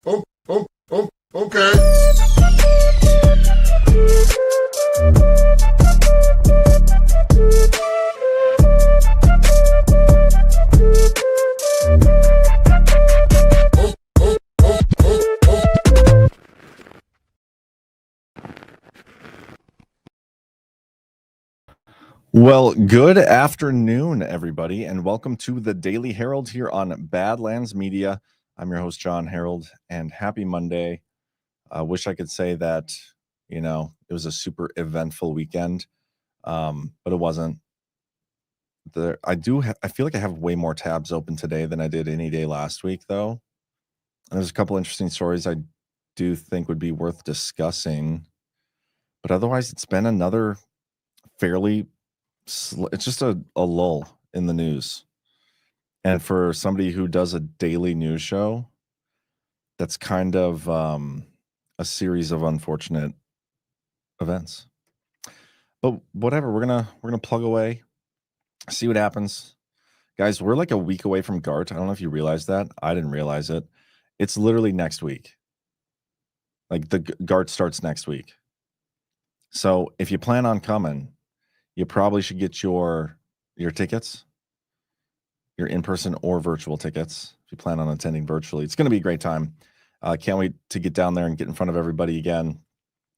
Okay. Well, good afternoon, everybody, and welcome to the Daily Herold here on Badlands Media. I'm your host, John Herold, and happy Monday. I wish I could say that, it was a super eventful weekend, but it wasn't. I feel like I have way more tabs open today than I did any day last week, though. And there's a couple interesting stories I do think would be worth discussing, but otherwise, it's been another fairly it's just a lull in the news. And for somebody who does a daily news show, that's kind of a series of unfortunate events. But whatever, we're gonna plug away, see what happens. Guys, we're like a week away from GART. I don't know if you realize that. I didn't realize it. It's literally next week. Like the GART starts next week. So if you plan on coming, you probably should get your tickets, your in-person or virtual tickets. If you plan on attending virtually, it's going to be a great time. Can't wait to get down there and get in front of everybody again.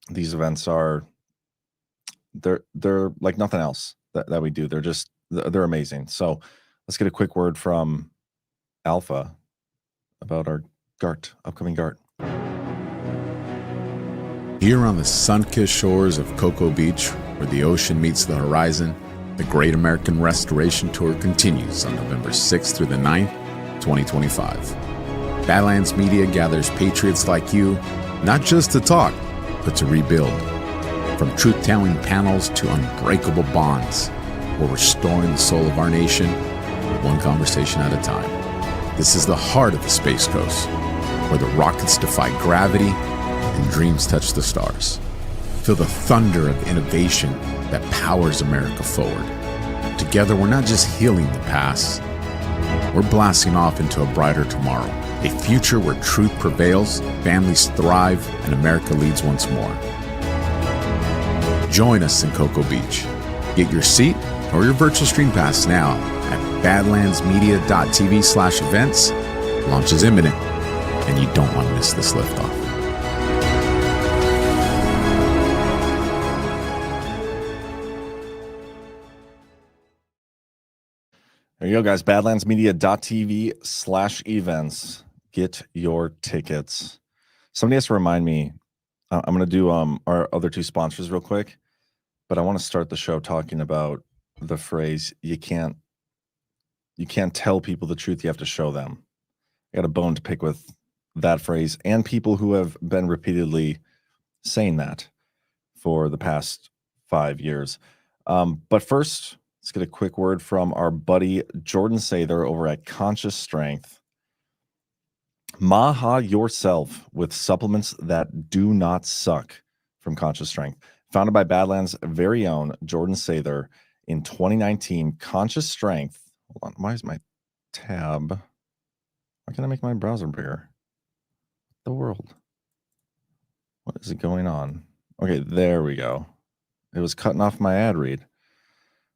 These events they're like nothing else that we do. They're amazing. So let's get a quick word from Alpha about our GART, upcoming GART. Here on the sun-kissed shores of Cocoa Beach, where the ocean meets the horizon, the Great American Restoration Tour continues on November 6th through the 9th, 2025. Badlands Media gathers patriots like you, not just to talk, but to rebuild. From truth-telling panels to unbreakable bonds, we're restoring the soul of our nation, one conversation at a time. This is the heart of the Space Coast, where the rockets defy gravity and dreams touch the stars. Feel the thunder of innovation that powers America forward. Together, we're not just healing the past, we're blasting off into a brighter tomorrow, a future where truth prevails, families thrive, and America leads once more. Join us in Cocoa Beach. Get your seat or your virtual stream pass now at badlandsmedia.tv/events. Launch is imminent, and you don't want to miss this liftoff. There you go, guys. badlandsmedia.tv/events. Get your tickets. Somebody has to remind me. I'm going to do our other two sponsors real quick, but I want to start the show talking about the phrase, you can't tell people the truth, you have to show them. I got a bone to pick with that phrase and people who have been repeatedly saying that for the past 5 years. But first, let's get a quick word from our buddy Jordan Sather over at Conscious Strength. Maha yourself with supplements that do not suck from Conscious Strength. Founded by Badlands' very own Jordan Sather in 2019, Conscious Strength. Hold on, why is my tab? Why can't I make my browser bigger? The world. What is it going on? Okay, there we go. It was cutting off my ad read.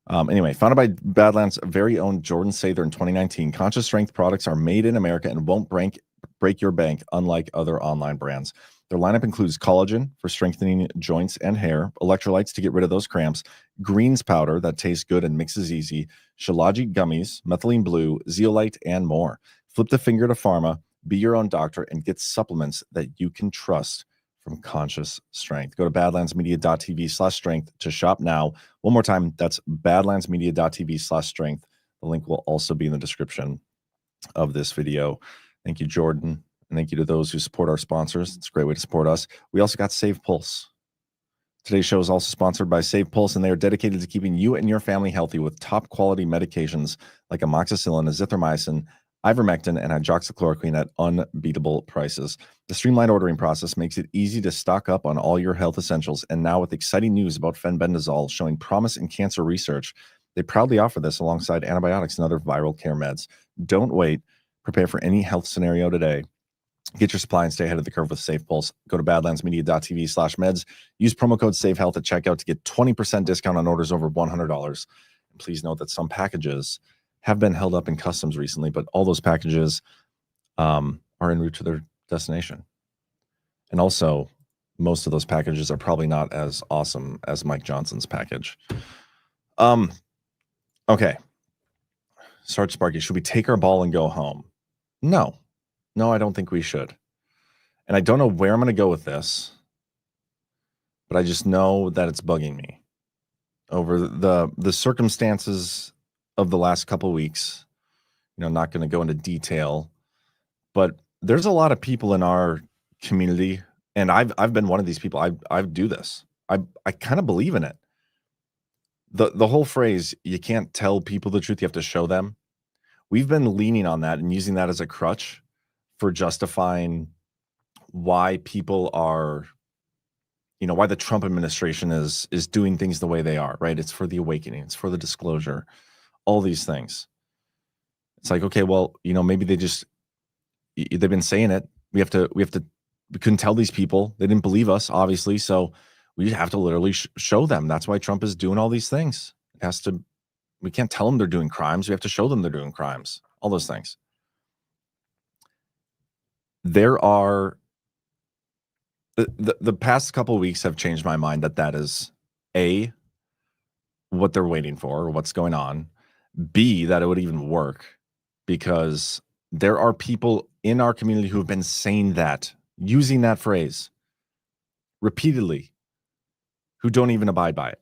Anyway, founded by Badlands' very own Jordan Sather in 2019, Conscious Strength products are made in America and won't break your bank, unlike other online brands. Their lineup includes collagen for strengthening joints and hair, electrolytes to get rid of those cramps, greens powder that tastes good and mixes easy, Shilajit gummies, methylene blue, zeolite, and more. Flip the finger to pharma, be your own doctor, and get supplements that you can trust from Conscious Strength. Go to badlandsmedia.tv/strength to shop now. One more time, that's badlandsmedia.tv/strength. The link will also be in the description of this video. Thank you, Jordan, and thank you to those who support our sponsors. It's a great way to support us. We also got Save Pulse. Today's show is also sponsored by Save Pulse, and they are dedicated to keeping you and your family healthy with top-quality medications like amoxicillin, azithromycin, ivermectin, and hydroxychloroquine at unbeatable prices. The streamlined ordering process makes it easy to stock up on all your health essentials, and now with exciting news about fenbendazole showing promise in cancer research, they proudly offer this alongside antibiotics and other viral care meds. Don't wait. Prepare for any health scenario today. Get your supply and stay ahead of the curve with Safe Pulse. Go to badlandsmedia.tv/meds. Use promo code SAVEHEALTH at checkout to get 20% discount on orders over $100. And please note that some packages have been held up in customs recently, but all those packages are en route to their destination. And also, most of those packages are probably not as awesome as Mike Johnson's package. Okay. Sarge Sparky, should we take our ball and go home? No, I don't think we should. And I don't know where I'm going to go with this, but I just know that it's bugging me over the circumstances of the last couple of weeks. Not going to go into detail, but there's a lot of people in our community, and I've been one of these people. I do this. I kind of believe in it. The whole phrase, you can't tell people the truth, you have to show them. We've been leaning on that and using that as a crutch for justifying why people are, why the Trump administration is doing things the way they are, right? It's for the awakening. It's for the disclosure, all these things. It's like, okay, well, maybe they've been saying it. We couldn't tell these people. They didn't believe us, obviously. So we have to literally show them. That's why Trump is doing all these things. We can't tell them they're doing crimes. We have to show them they're doing crimes, all those things. There are, the past couple of weeks have changed my mind that is A, what they're waiting for, or what's going on. B, that it would even work, because there are people in our community who have been saying that, using that phrase repeatedly, who don't even abide by it.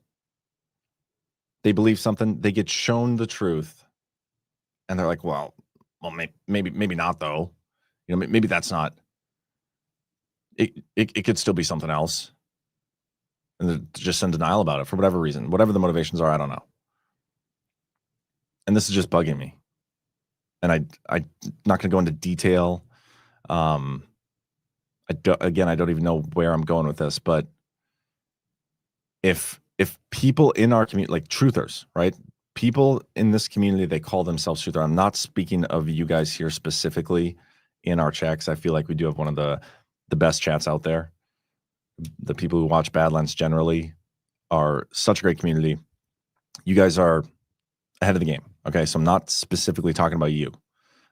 They believe something, they get shown the truth, and they're like, well, maybe not though. Maybe that's not. It could still be something else, and they're just in denial about it for whatever reason, whatever the motivations are. I don't know. And this is just bugging me. And I'm not going to go into detail. I don't even know where I'm going with this, but if people in our community, like truthers, right? People in this community, they call themselves truthers. I'm not speaking of you guys here specifically in our chats. I feel like we do have one of the best chats out there. The people who watch Badlands generally are such a great community. You guys are ahead of the game. Okay. So I'm not specifically talking about you. I'm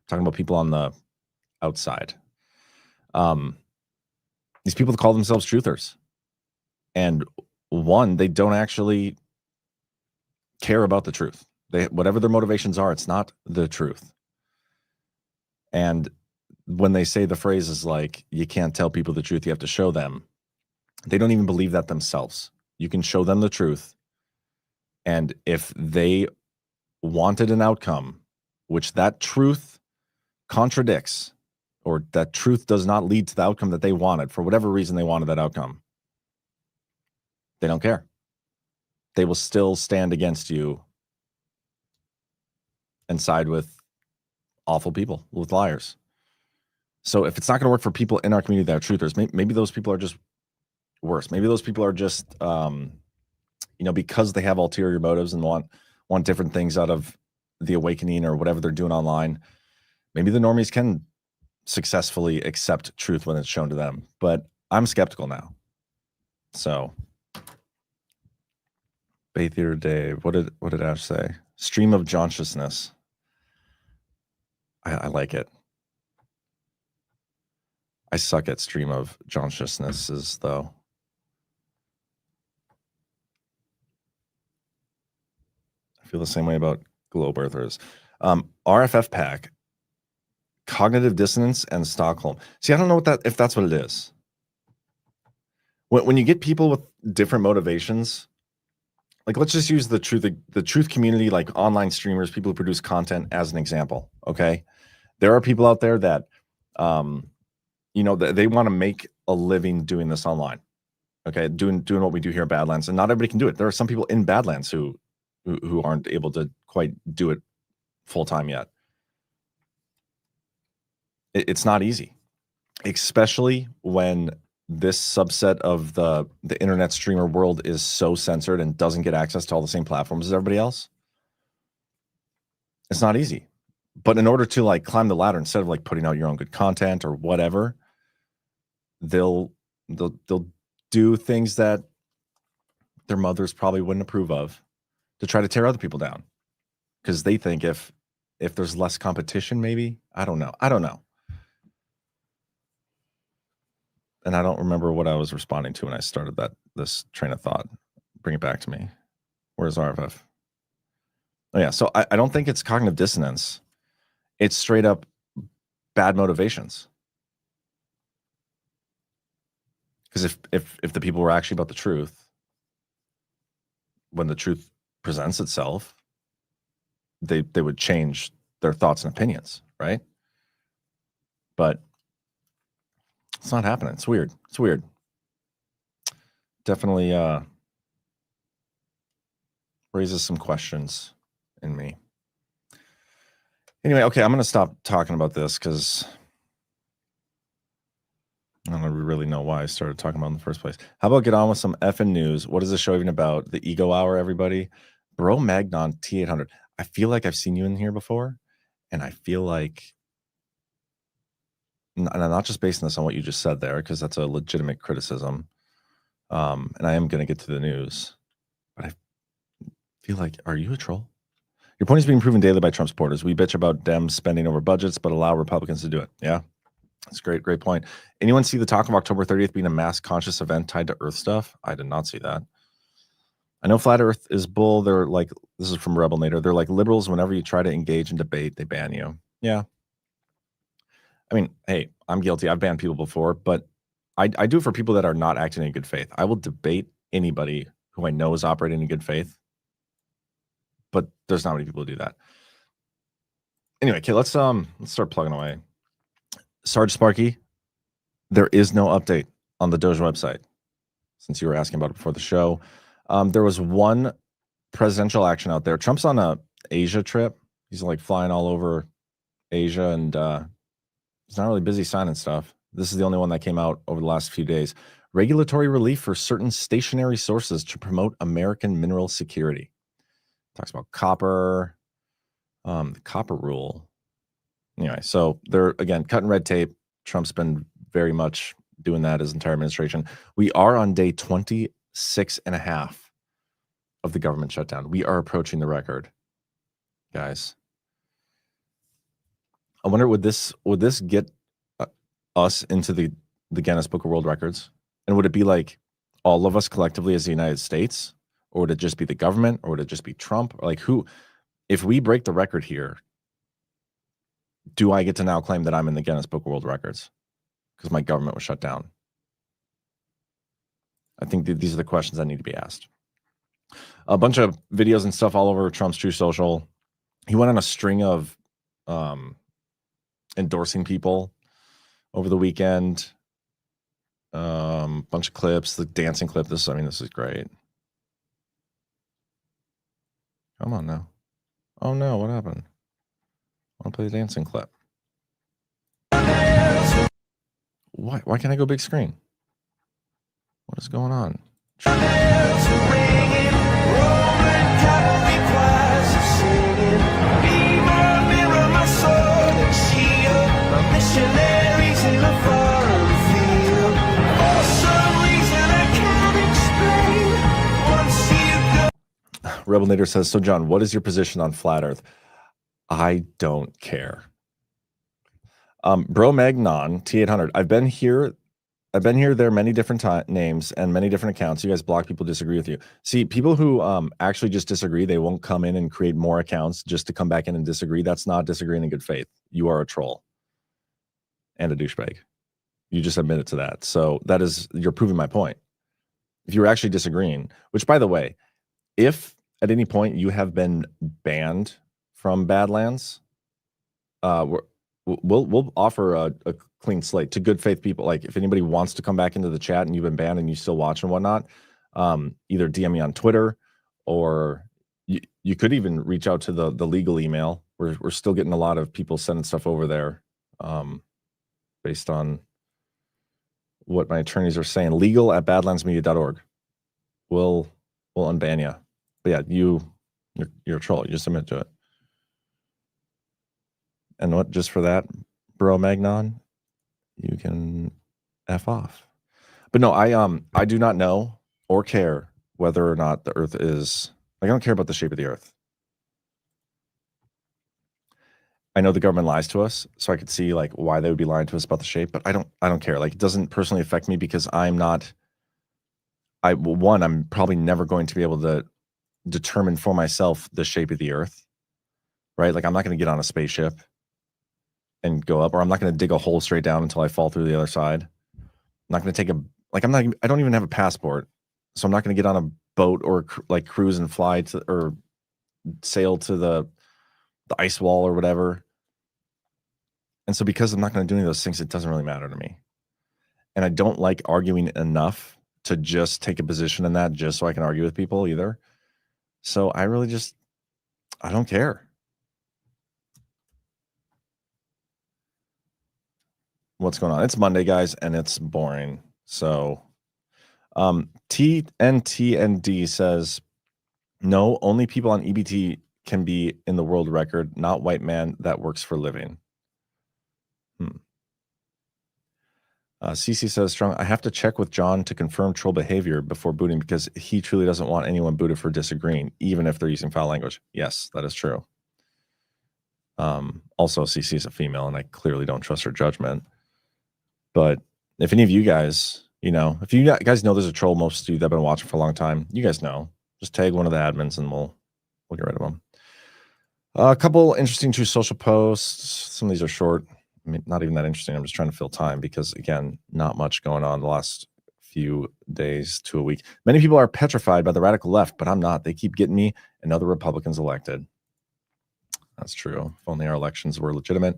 talking about people on the outside. These people call themselves truthers. And one, they don't actually care about the truth. Whatever their motivations are, it's not the truth. And when they say the phrases like, you can't tell people the truth, you have to show them, they don't even believe that themselves. You can show them the truth. And if they wanted an outcome, which that truth contradicts, or that truth does not lead to the outcome that they wanted, for whatever reason they wanted that outcome, they don't care. They will still stand against you and side with awful people, with liars. So if it's not going to work for people in our community that are truthers, maybe those people are just worse. Maybe those people are just, because they have ulterior motives and want different things out of the awakening or whatever they're doing online. Maybe the normies can successfully accept truth when it's shown to them, but I'm skeptical now. So, Bay Theater Dave, what did Ash say? Stream of consciousness. I like it. I suck at stream of consciousnesses, though. I feel the same way about globe earthers. RFF pack, cognitive dissonance, and Stockholm. See, I don't know if that's what it is. When you get people with different motivations, like let's just use the truth community, like online streamers, people who produce content as an example. Okay, there are people out there that, they want to make a living doing this online. Okay, doing what we do here at Badlands, and not everybody can do it. There are some people in Badlands who aren't able to quite do it full time yet. It's not easy, especially when this subset of the internet streamer world is so censored and doesn't get access to all the same platforms as everybody else. It's not easy. But in order to like climb the ladder, instead of like putting out your own good content or whatever, they'll do things that their mothers probably wouldn't approve of to try to tear other people down, because they think if there's less competition, maybe, I don't know. And I don't remember what I was responding to when I started this train of thought. Bring it back to me. Where's RFF? Oh yeah, so I don't think it's cognitive dissonance. It's straight up bad motivations. Because if the people were actually about the truth, when the truth presents itself, they would change their thoughts and opinions, right? But it's not happening. It's weird. Definitely raises some questions in me. Anyway, okay, I'm going to stop talking about this because I don't really know why I started talking about it in the first place. How about get on with some effing news? What is this show even about? The Ego Hour, everybody. Bro Magnon T800. I feel like I've seen you in here before, and I feel like, and I'm not just basing this on what you just said there, because that's a legitimate criticism. And I am going to get to the news, but I feel like, are you a troll? Your point is being proven daily by Trump supporters. We bitch about Dems spending over budgets, but allow Republicans to do it. Yeah, that's great point. Anyone see the talk of October 30th being a mass conscious event tied to Earth stuff? I did not see that. I know Flat Earth is bull. They're like, this is from Rebel Nader. They're like liberals. Whenever you try to engage in debate, they ban you. Yeah. I mean, hey, I'm guilty. I've banned people before, but I do it for people that are not acting in good faith. I will debate anybody who I know is operating in good faith, but there's not many people who do that. Anyway, okay, let's start plugging away. Sarge Sparky, there is no update on the Doge website, since you were asking about it before the show. There was one presidential action out there. Trump's on a Asia trip. He's like flying all over Asia, and he's not really busy signing stuff. This is the only one that came out over the last few days. Regulatory relief for certain stationary sources to promote American mineral security. Talks about copper, the copper rule. Anyway, so they're, again, cutting red tape. Trump's been very much doing that his entire administration. We are on day 26 and a half of the government shutdown. We are approaching the record, guys. I wonder, would this get us into the Guinness Book of World Records? And would it be like all of us collectively as the United States? Or would it just be the government? Or would it just be Trump? Or like who? If we break the record here, do I get to now claim that I'm in the Guinness Book of World Records because my government was shut down? I think these are the questions that need to be asked. A bunch of videos and stuff all over Trump's True Social. He went on a string of endorsing people over the weekend. Bunch of clips, the dancing clip. This is great. Come on now. Oh no, what happened? I want to play the dancing clip. Why can't I go big screen? What is going on? Rebel Nader says, so John, what is your position on flat Earth? I don't care. Bro Magnon T800. I've been here. There are many different names and many different accounts. You guys block people who disagree with you. See, people who actually just disagree, they won't come in and create more accounts just to come back in and disagree. That's not disagreeing in good faith. You are a troll and a douchebag. You just admitted to that. So you're proving my point. If you're actually disagreeing, which, by the way, if at any point you have been banned from Badlands, we'll offer a clean slate to good faith people. Like if anybody wants to come back into the chat and you've been banned and you still watch and whatnot, either DM me on Twitter, or you could even reach out to the legal email. We're still getting a lot of people sending stuff over there, based on what my attorneys are saying. legal@badlandsmedia.org. We'll unban you. But yeah, you're a troll. You just admit to it. And what, just for that, Bro Magnon, you can F off. But no, I do not know or care whether or not the Earth is, like, I don't care about the shape of the Earth. I know the government lies to us, so I could see like why they would be lying to us about the shape, but I don't care. Like, it doesn't personally affect me because I'm probably never going to be able to determine for myself the shape of the Earth, right? Like, I'm not going to get on a spaceship and go up, or I'm not going to dig a hole straight down until I fall through the other side. I'm not going to take I don't even have a passport, so I'm not going to get on a boat or like cruise and fly to or sail to the ice wall or whatever. And so because I'm not going to do any of those things, it doesn't really matter to me. And I don't like arguing enough to just take a position in that just so I can argue with people either. So I really I don't care. What's going on? It's Monday, guys, and it's boring. So TNTND says, no, only people on EBT can be in the world record, not white man that works for living. CC says, strong, I have to check with John to confirm troll behavior before booting because he truly doesn't want anyone booted for disagreeing, even if they're using foul language. Yes, that is true. Also, CC is a female, and I clearly don't trust her judgment. But if any of you guys, if you guys know there's a troll, most of you that have been watching for a long time, you guys know. Just tag one of the admins, and we'll get rid of them. A couple interesting true social posts. Some of these are short. I mean, not even that interesting. I'm just trying to fill time because, again, not much going on the last few days to a week. Many people are petrified by the radical left, but I'm not. They keep getting me and other Republicans elected. That's true. If only our elections were legitimate.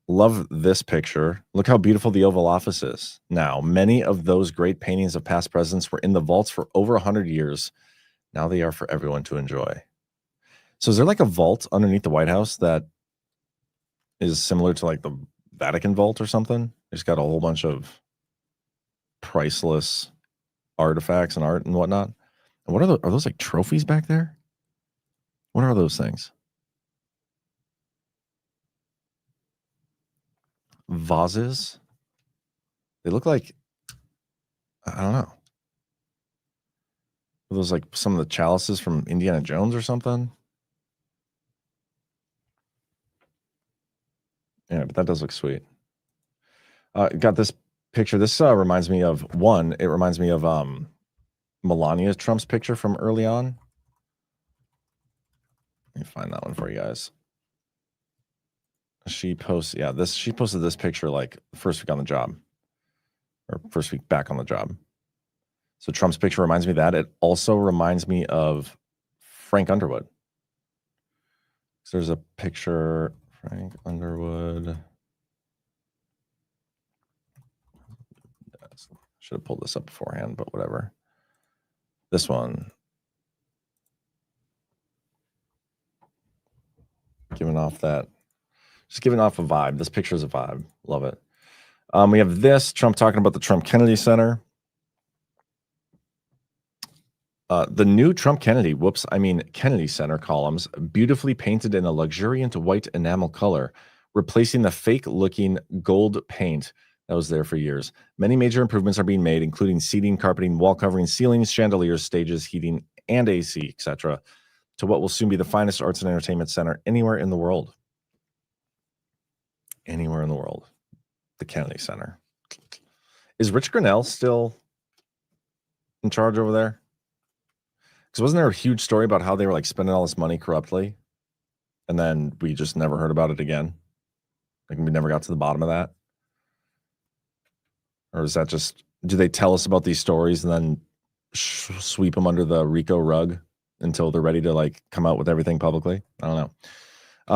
Love this picture. Look how beautiful the Oval Office is now. Many of those great paintings of past presidents were in the vaults for over 100 years. Now they are for everyone to enjoy. So is there like a vault underneath the White House that is similar to like the Vatican vault or something? It's got a whole bunch of priceless artifacts and art and whatnot. And what are those like trophies back there? What are those things? Vases? They look like, I don't know. Are those like some of the chalices from Indiana Jones or something? Yeah, but that does look sweet. Got this picture. This reminds me of Melania Trump's picture from early on. Let me find that one for you guys. She posted this picture like first week on the job, or first week back on the job. So Trump's picture reminds me of that. It also reminds me of Frank Underwood. So there's a picture, Frank Underwood. Should have pulled this up beforehand, but whatever. This one. Giving off a vibe. This picture is a vibe. Love it. We have this, Trump talking about the Trump Kennedy Center. The new Kennedy Center columns, beautifully painted in a luxuriant white enamel color, replacing the fake-looking gold paint that was there for years. Many major improvements are being made, including seating, carpeting, wall covering, ceilings, chandeliers, stages, heating, and AC, etc., to what will soon be the finest arts and entertainment center anywhere in the world. Anywhere in the world. The Kennedy Center. Is Rich Grinnell still in charge over there? Because wasn't there a huge story about how they were like spending all this money corruptly, and then we just never heard about it again? Like, we never got to the bottom of that? Or is that just, do they tell us about these stories and then sweep them under the RICO rug until they're ready to like come out with everything publicly? I don't know.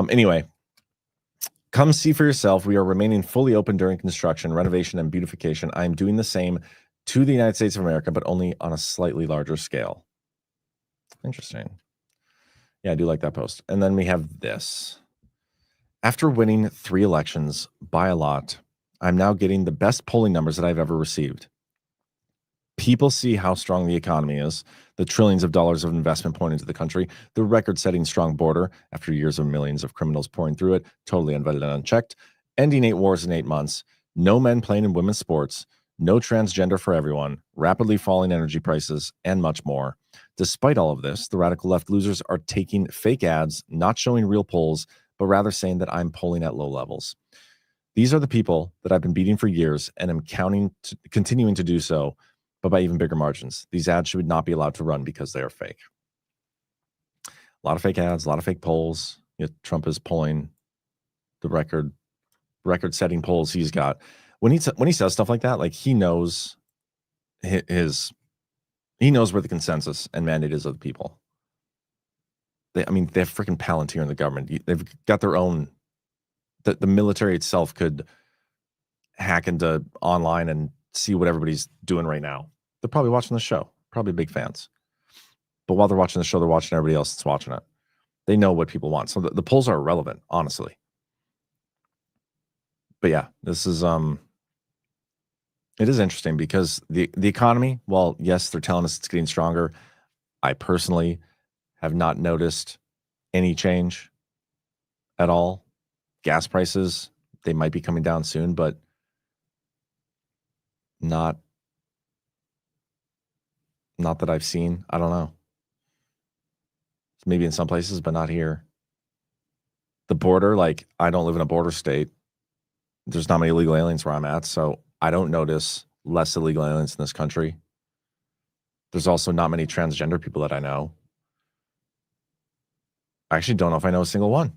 Anyway, come see for yourself. We are remaining fully open during construction, renovation, and beautification. I am doing the same to the United States of America, but only on a slightly larger scale. Interesting. Yeah, I do like that post. And then we have this. After winning 3 elections by a lot, I'm now getting the best polling numbers that I've ever received. People see how strong the economy is, the trillions of dollars of investment pouring into the country, the record-setting strong border after years of millions of criminals pouring through it, totally unvetted and unchecked, ending 8 wars in 8 months, no men playing in women's sports, no transgender for everyone, rapidly falling energy prices, and much more. Despite all of this, the radical left losers are taking fake ads, not showing real polls, but rather saying that I'm polling at low levels. These are the people that I've been beating for years and am continuing to do so, but by even bigger margins. These ads should not be allowed to run because they are fake. A lot of fake ads, a lot of fake polls. Trump is polling the record-setting polls he's got. When he says stuff like that, like he knows where the consensus and mandate is of the people. They have freaking Palantir in the government. They've got their own. The military itself could hack into online and see what everybody's doing right now. They're probably watching the show, probably big fans. But while they're watching the show, they're watching everybody else that's watching it. They know what people want. So the polls are irrelevant, honestly. But yeah, this is it is interesting because the economy, well, yes, they're telling us it's getting stronger. I personally have not noticed any change at all. Gas prices, they might be coming down soon, but not that I've seen. I don't know. Maybe in some places, but not here. The border, like I don't live in a border state. There's not many illegal aliens where I'm at, so I don't notice less illegal aliens in this country. There's also not many transgender people that I know. I actually don't know if I know a single one.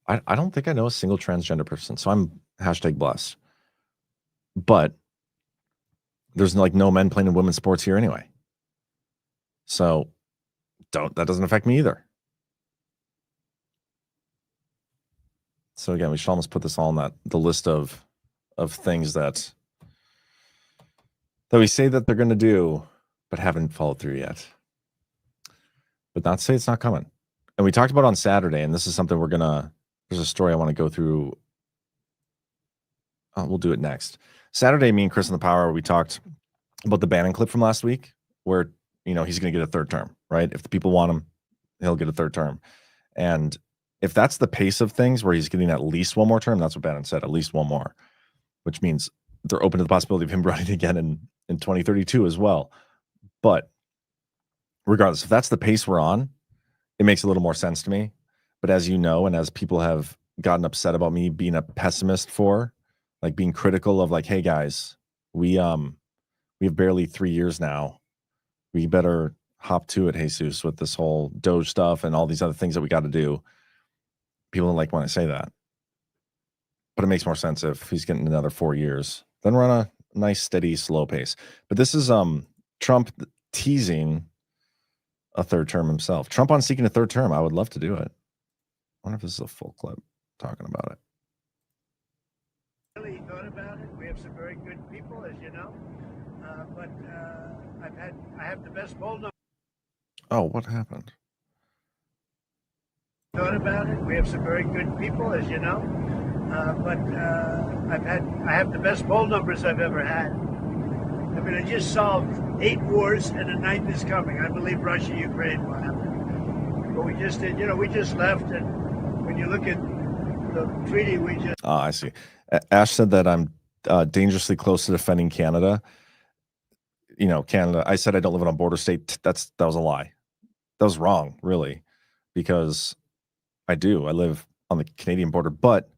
I don't think I know a single transgender person, so I'm #blessed. But there's like no men playing in women's sports here anyway. So that doesn't affect me either. So again, we should almost put this all on the list of things that we say that they're going to do, but haven't followed through yet. But not to say it's not coming. And we talked about on Saturday, and this is something there's a story I want to go through. We'll do it next. Saturday, me and Chris in the Power, we talked about the Bannon clip from last week where, he's going to get a third term, right? If the people want him, he'll get a third term. And if that's the pace of things where he's getting at least one more term, that's what Bannon said, at least one more, which means they're open to the possibility of him running again in 2032 as well. But regardless, if that's the pace we're on, it makes a little more sense to me. But as you know, and as people have gotten upset about me being a pessimist for, like being critical of like, hey guys, we have barely 3 years now. We better hop to it, Jesus, with this whole Doge stuff and all these other things that we got to do. People don't like when I say that. But it makes more sense if he's getting another 4 years. Then we're on a nice, steady, slow pace. But this is Trump teasing a third term himself. Trump on seeking a third term. I would love to do it. I wonder if this is a full clip talking about it. Really thought about it. We have some very good people, as you know. But I have the best poll number. Oh, what happened? Thought about it. We have some very good people, as you know. But I have the best poll numbers I've ever had. I mean, I just solved 8 wars and a 9th is coming. I believe Russia, Ukraine will happen. But we just did, we just left. And when you look at the treaty, we just. Oh, I see. Ash said that I'm dangerously close to defending Canada. Canada. I said I don't live in a border state. That was a lie. That was wrong, really, because I do. I live on the Canadian border, but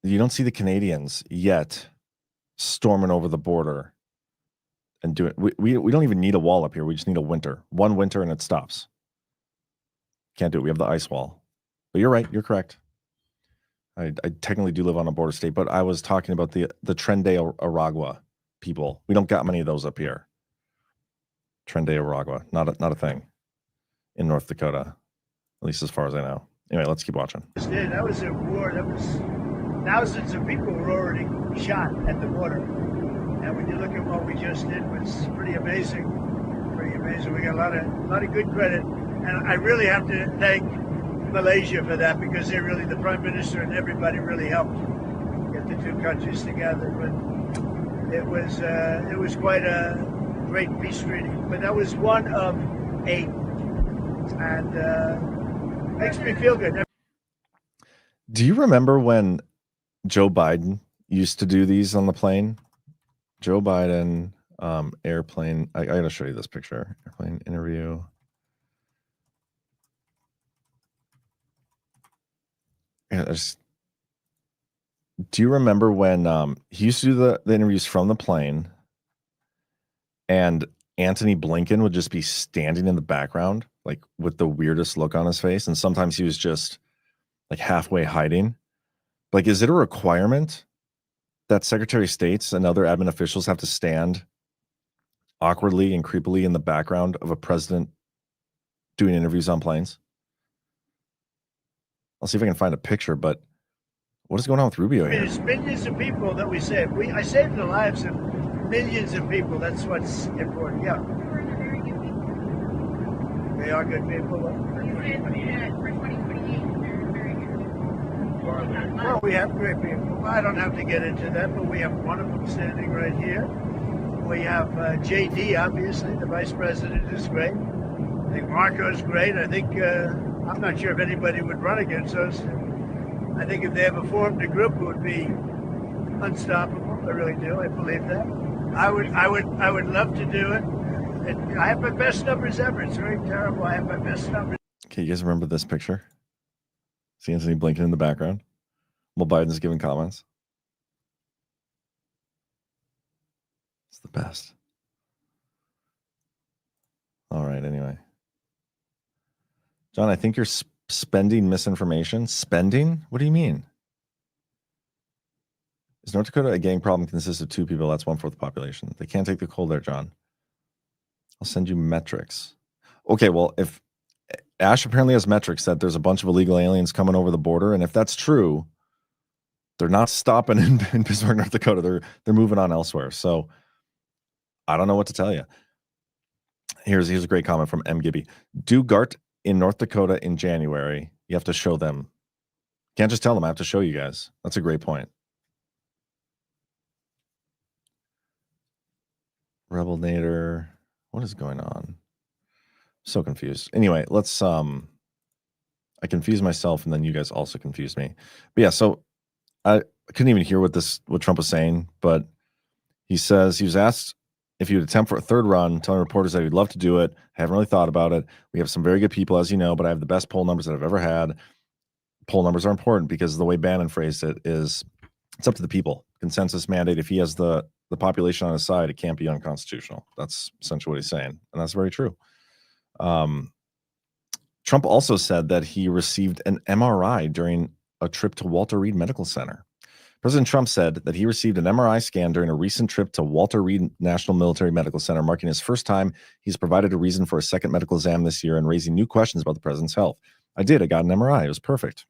you don't see the Canadians yet storming over the border and doing. We don't even need a wall up here. We just need one winter, and it stops. Can't do it. We have the ice wall. But you're right. You're correct. I technically do live on a border state, but I was talking about the Trende Aragua people. We don't got many of those up here. Trende Aragua, not a thing in North Dakota, at least as far as I know. Anyway, let's keep watching. That was a war. That was thousands of people were already shot at the border. And when you look at what we just did, it was pretty amazing. Pretty amazing. We got a lot of good credit. And I really have to thank Malaysia for that, because the Prime Minister and everybody really helped get the two countries together. But it was quite a great peace treaty. But that was one of 8. And makes me feel good. Do you remember when Joe Biden used to do these on the plane. Joe Biden, airplane. I got to show you this picture. Airplane interview. Yeah, do you remember when he used to do the interviews from the plane, and Antony Blinken would just be standing in the background, like with the weirdest look on his face, and sometimes he was just like halfway hiding? Like, is it a requirement that Secretary of States and other admin officials have to stand awkwardly and creepily in the background of a president doing interviews on planes? I'll see if I can find a picture, but what is going on with Rubio here? There's millions of people that we saved. I saved the lives of millions of people. That's what's important. Yeah. They are good people. Well, we have great people. I don't have to get into that, but we have one of them standing right here. We have JD, obviously. The vice president is great. I think Marco's great. I think, I'm not sure if anybody would run against us. I think if they ever formed a group, it would be unstoppable. I really do. I believe that. I would love to do it. I have my best numbers ever. It's very terrible. I have my best numbers. Okay, you guys remember this picture? See Antony Blinken in the background while Biden's giving comments. It's the best. All right, anyway. John, I think you're spending misinformation. Spending? What do you mean? Is North Dakota a gang problem consists of 2 people? That's 1/4 the population. They can't take the cold there, John. I'll send you metrics. Okay, well, if Ash apparently has metrics that there's a bunch of illegal aliens coming over the border, and if that's true, they're not stopping in Bismarck, North Dakota. They're moving on elsewhere. So I don't know what to tell you. Here's a great comment from M. Gibby. Do GART in North Dakota in January. You have to show them. Can't just tell them. I have to show you guys. That's a great point. Rebel Nader. What is going on? So confused. Anyway, let's I confused myself and then you guys also confused me. But yeah, so I couldn't even hear what Trump was saying, but he says he was asked if he would attempt for a 3rd run, telling reporters that he'd love to do it. I haven't really thought about it. We have some very good people, as you know, but I have the best poll numbers that I've ever had. Poll numbers are important because the way Bannon phrased it is it's up to the people. Consensus mandate. If he has the population on his side, it can't be unconstitutional. That's essentially what he's saying. And that's very true. Trump also said that he received an MRI during a trip to Walter Reed Medical Center. President Trump said that he received an MRI scan during a recent trip to Walter Reed National Military Medical Center, marking his first time he's provided a reason for a second medical exam this year and raising new questions about the president's health. I did. I got an MRI. It was perfect.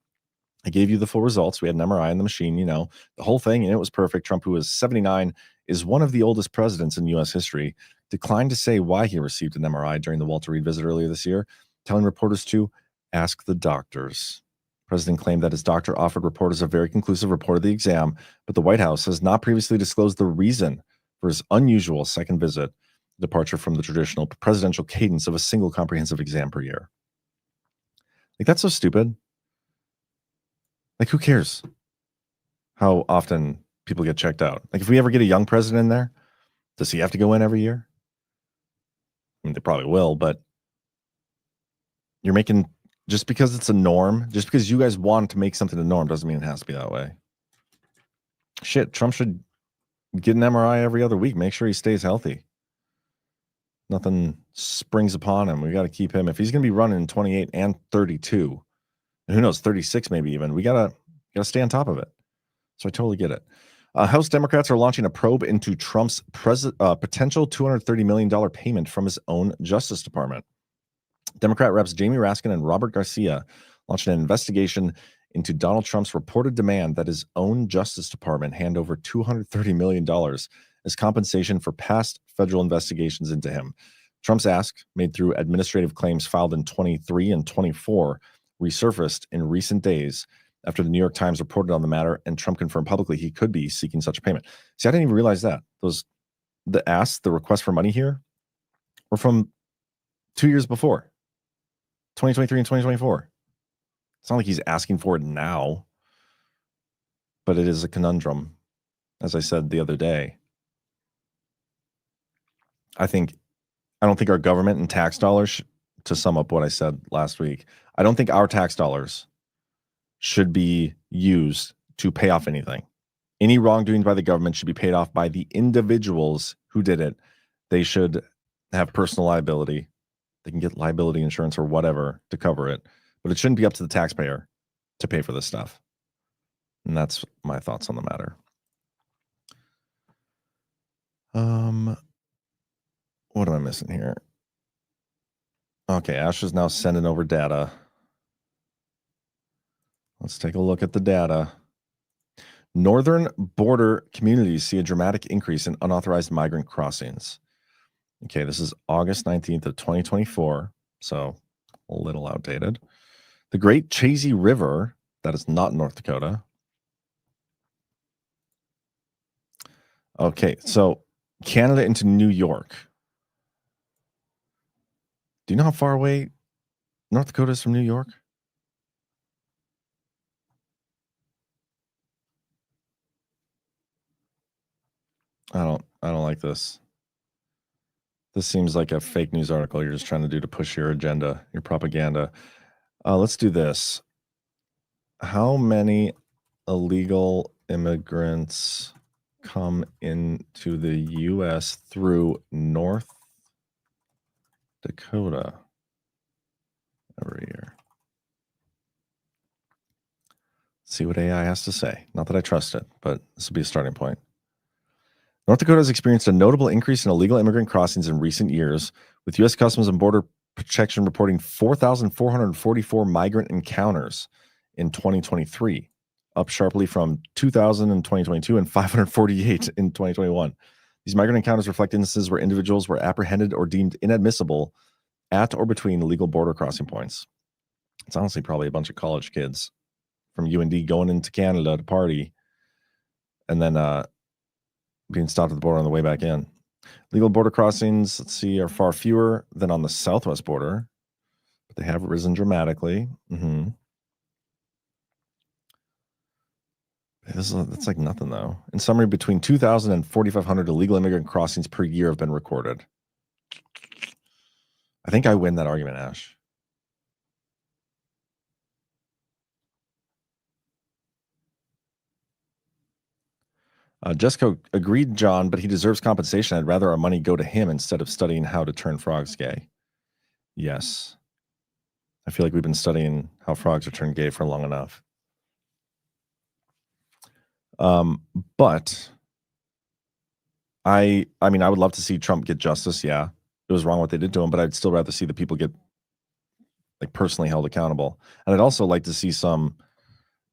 I gave you the full results. We had an MRI in the machine, the whole thing, and it was perfect. Trump, who is 79, is one of the oldest presidents in U.S. history, declined to say why he received an MRI during the Walter Reed visit earlier this year, telling reporters to ask the doctors. The president claimed that his doctor offered reporters a very conclusive report of the exam, but the White House has not previously disclosed the reason for his unusual second visit, departure from the traditional presidential cadence of a single comprehensive exam per year. Like, that's so stupid. Like, who cares how often people get checked out? Like, if we ever get a young president in there, does he have to go in every year? I mean, they probably will, but you're making, just because it's a norm, just because you guys want to make something a norm doesn't mean it has to be that way. Shit, Trump should get an MRI every other week. Make sure he stays healthy. Nothing springs upon him. We got to keep him. If he's going to be running in 28 and 32, and who knows, 36 maybe even, we gotta stay on top of it. So I totally get it. House Democrats are launching a probe into Trump's potential $230 million payment from his own Justice Department. Democrat reps Jamie Raskin and Robert Garcia launched an investigation into Donald Trump's reported demand that his own Justice Department hand over $230 million as compensation for past federal investigations into him. Trump's ask, made through administrative claims filed in 23 and 24, resurfaced in recent days after the New York Times reported on the matter, and Trump confirmed publicly he could be seeking such a payment. See, I didn't even realize that. The request for money here were from 2 years before, 2023 and 2024. It's not like he's asking for it now, but it is a conundrum. as I said the other day, I don't think our government and tax dollars, to sum up what I said last week, I don't think our tax dollars should be used to pay off anything. Any wrongdoing by the government should be paid off by the individuals who did it. They should have personal liability. They can get liability insurance or whatever to cover it, but it shouldn't be up to the taxpayer to pay for this stuff. And that's my thoughts on the matter. What am I missing here? Okay, Ash is now sending over data. Let's take a look at the data. Northern border communities see a dramatic increase in unauthorized migrant crossings. Okay, this is August 19th of 2024, so a little outdated. The Great Chazy River, that is not North Dakota. Okay, so Canada into New York. Do you know how far away North Dakota is from New York? I don't like this. This seems like a fake news article you're just trying to do to push your agenda, your propaganda. Let's do this. How many illegal immigrants come into the U.S. through North Dakota every year? Let's see what AI has to say. Not that I trust it, but this will be a starting point. North Dakota has experienced a notable increase in illegal immigrant crossings in recent years, with U.S. Customs and Border Protection reporting 4,444 migrant encounters in 2023, up sharply from 2,000 in 2022 and 548 in 2021. These migrant encounters reflect instances where individuals were apprehended or deemed inadmissible at or between illegal border crossing points. It's honestly probably a bunch of college kids from UND going into Canada to party and then being stopped at the border on the way back in. Legal border crossings, let's see, are far fewer than on the southwest border, but they have risen dramatically. That's like nothing, though. In summary, between 2,000 and 4,500 illegal immigrant crossings per year have been recorded. I think I win that argument, Ash. Jessica agreed, John, but he deserves compensation. I'd rather our money go to him instead of studying how to turn frogs gay. Yes. I feel like we've been studying how frogs are turned gay for long enough. But I mean, I would love to see Trump get justice. Yeah, it was wrong what they did to him, but I'd still rather see the people get like personally held accountable. And I'd also like to see some,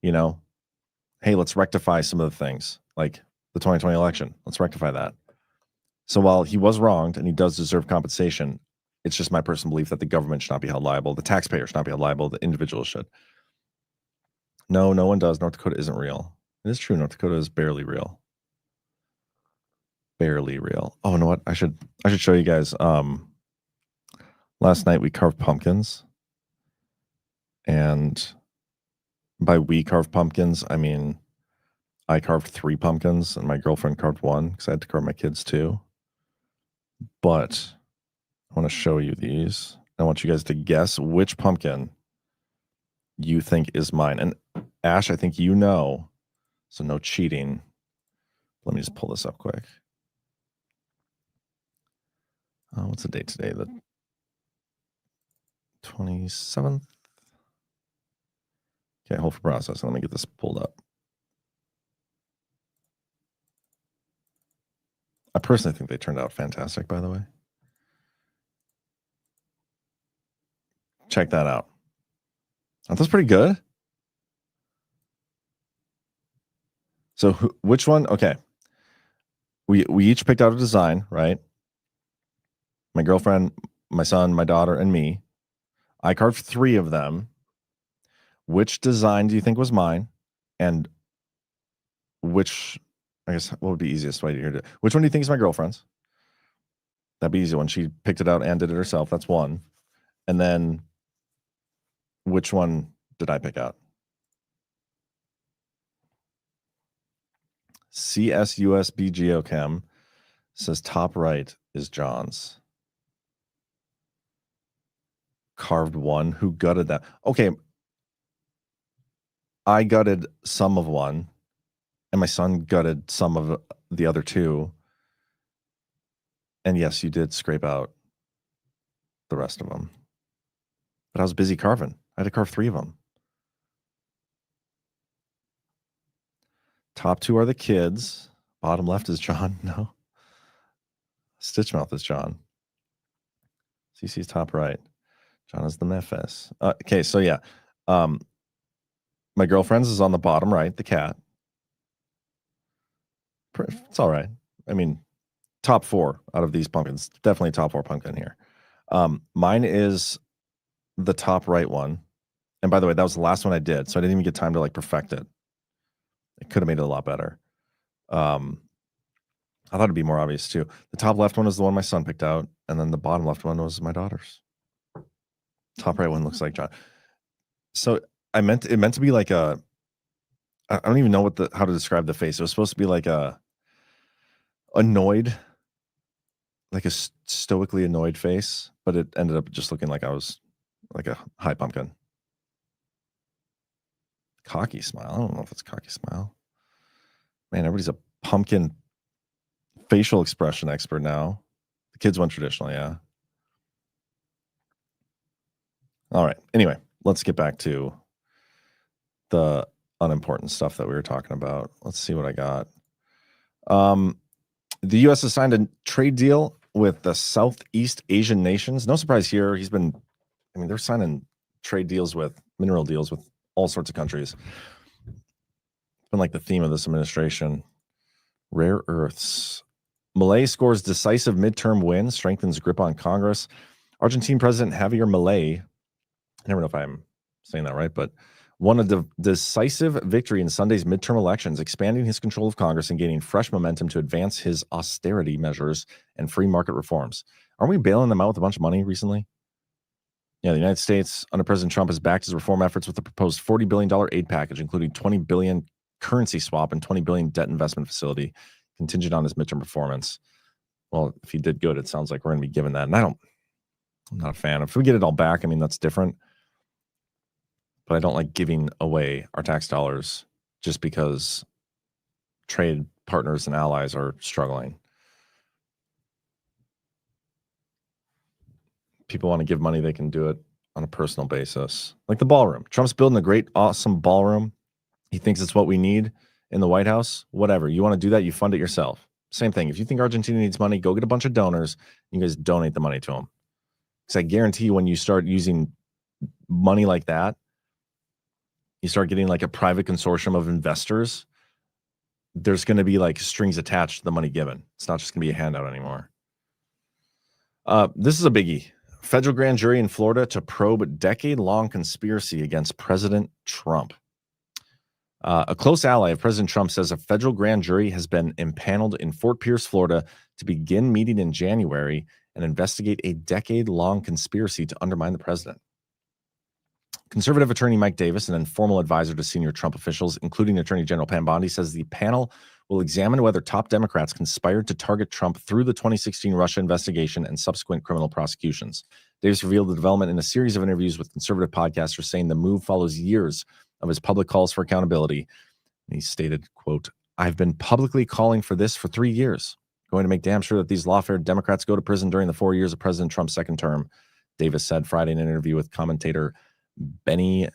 hey, let's rectify some of the things like the 2020 election. Let's rectify that. So while he was wronged and he does deserve compensation, it's just my personal belief that the government should not be held liable. The taxpayer should not be held liable. The individual should. No one does. North Dakota isn't real. It is true. North Dakota is barely real. Barely real. Oh, you know what? I should show you guys. Last night we carved pumpkins. And by we carved pumpkins, I mean I carved 3 pumpkins and my girlfriend carved 1 because I had to carve my kids too. But I want to show you these. I want you guys to guess which pumpkin you think is mine. And Ash, I think you know, so no cheating. Let me just pull this up quick. What's the date today? The 27th. Okay, hold for process. Let me get this pulled up. I personally think they turned out fantastic, by the way. Check that out. Aren't those pretty good? So which one? Okay. We each picked out a design, right? My girlfriend, my son, my daughter, and me. I carved 3 of them. Which design do you think was mine? And which, I guess, what would be easiest way to hear it? Which one do you think is my girlfriend's? That'd be easy one. She picked it out and did it herself. That's one. And then which one did I pick out? CSUSB Geochem says top right is John's. Carved one. Who gutted that? Okay. I gutted some of one, and my son gutted some of the other two. And yes, you did scrape out the rest of them. But I was busy carving. I had to carve 3 of them. Top 2 are the kids. Bottom left is John. No. Stitchmouth is John. CC's top right. John is the Memphis. Okay, so yeah. My girlfriend's is on the bottom right, the cat. It's all right. I mean, top 4 out of these pumpkins. Definitely top 4 pumpkin here. Mine is the top right one. And by the way, that was the last one I did, so I didn't even get time to like perfect it. It could have made it a lot better. I thought it'd be more obvious too. The top left one is the one my son picked out, and then the bottom left one was my daughter's. Top right one looks like John. So it meant to be like a, I don't even know how to describe the face. It was supposed to be like a annoyed, like a stoically annoyed face, but it ended up just looking like I was like a high pumpkin. Cocky smile. I don't know if it's cocky smile. Man, everybody's a pumpkin facial expression expert now. The kids went traditional, yeah. All right. Anyway, let's get back to the unimportant stuff that we were talking about. Let's see what I got. The U.S. has signed a trade deal with the Southeast Asian nations. No surprise here. They're signing trade deals mineral deals with all sorts of countries. It's been like the theme of this administration. Rare earths. Milei scores decisive midterm win, strengthens grip on Congress. Argentine President Javier Milei, I never know if I'm saying that right, but won a decisive victory in Sunday's midterm elections, expanding his control of Congress and gaining fresh momentum to advance his austerity measures and free market reforms. Aren't we bailing them out with a bunch of money recently? Yeah, the United States, under President Trump, has backed his reform efforts with a proposed $40 billion aid package, including $20 billion currency swap and $20 billion debt investment facility, contingent on his midterm performance. Well, if he did good, it sounds like we're going to be given that. And I'm not a fan. If we get it all back, that's different. But I don't like giving away our tax dollars just because trade partners and allies are struggling. People want to give money, they can do it on a personal basis. Like the ballroom. Trump's building a great, awesome ballroom. He thinks it's what we need in the White House. Whatever. You want to do that, you fund it yourself. Same thing. If you think Argentina needs money, go get a bunch of donors. You guys donate the money to them. Because I guarantee you when you start using money like that, you start getting like a private consortium of investors, there's going to be like strings attached to the money given. It's not just going to be a handout anymore. This is a biggie. Federal grand jury in Florida to probe decade-long conspiracy against President Trump. A close ally of President Trump says a federal grand jury has been impaneled in Fort Pierce, Florida, to begin meeting in January and investigate a decade-long conspiracy to undermine the president. Conservative attorney Mike Davis, an informal advisor to senior Trump officials, including Attorney General Pam Bondi, says the panel will examine whether top Democrats conspired to target Trump through the 2016 Russia investigation and subsequent criminal prosecutions. Davis revealed the development in a series of interviews with conservative podcasters, saying the move follows years of his public calls for accountability. And he stated, quote, "I've been publicly calling for this for 3 years, going to make damn sure that these lawfare Democrats go to prison during the 4 years of President Trump's second term," Davis said Friday in an interview with commentator Benny